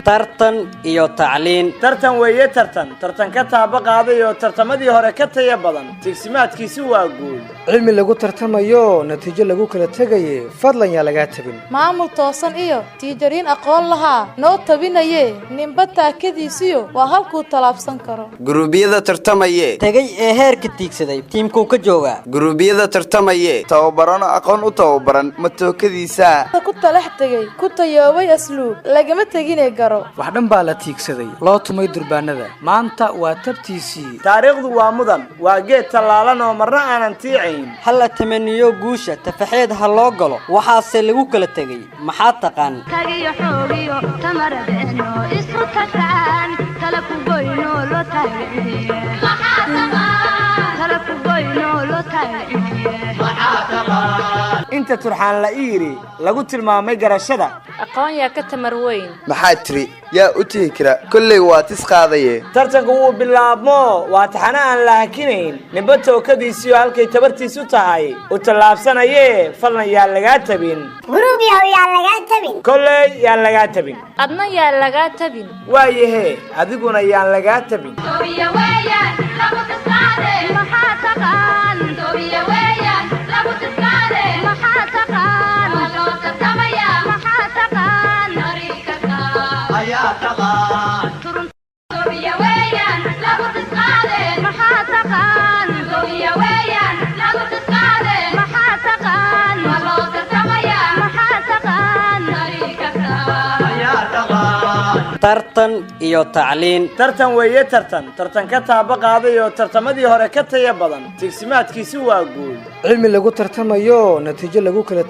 tartan iyo tacliin tartan weeye tartan ka taaba qaadayo tartamadii hore ka taya badan tigsimaadkiisu waa guul cilmi lagu tartamayo natiijo lagu kala tagayay fadlan yaa laga tabin maamul toosan iyo tiijariin aqoon lahaa noo tabinaye ninba taakadiisiyo waa halkuu talaabsan karo guruubiyada tartamaye tagay ee heerka tiigsaday tiimku ka jooga guruubiyada tartamaye tababarano aqoon u tababaran matookadiisa ku talax tagay ku tayoobay asluub lagama taginay garo wax dhan baa la tiigsaday loo tumay durbaanada maanta waa tabtiisii taariikhdu waa mudan waa geed talaalan oo marna aanan tiicayn hal tamaniyo guusha tafaxeed ha loo galo waxaase lagu kala tagay maxaa taqaan tagiyo xoogiyo tamaradeno isku takaan kala ku goyno lo taagay maxaa taqaan kala ku goyno lo taagay maxaa taqaan inta turxaan la iiri lagu tilmaamay garashada aqoon yaa ka tamar weyn maxaa tiri yaa u tigi kara kulley waa tis qaadaye tartanku wuu bilaabmo waa taxana aan la hakinayn ninba tookadiisiyo halkay tabartiisu tahay u tallaabsanaye falna yaa lagaa tabin guruubiyo yaa lagaa tabin kolley yaa lagaa tabin adna yaa lagaa tabin waayahe adiguna yaan lagaa tabin doobiya weeyaan lagu tisqaade maxaa taqaan doobiya weeyaan lagu tisqaade maxaa taqaan loo tartamaya maxaa taqaan ariikata ayaa taqaan doobiya weeyaan lagu tisqaade maxaa taqaan doobiya weeyaan lagu tisqaade maxaa taqaan loo tartamaya maxaa taqaan ariikata ayaa taqaan tartan iyo tacliin tartan weeye tartan ka taaba qaadayo tartamadii hore ka taya badan tigsimaadkiisu waa guul cilmi lagu tartamayo natiijo lagu kala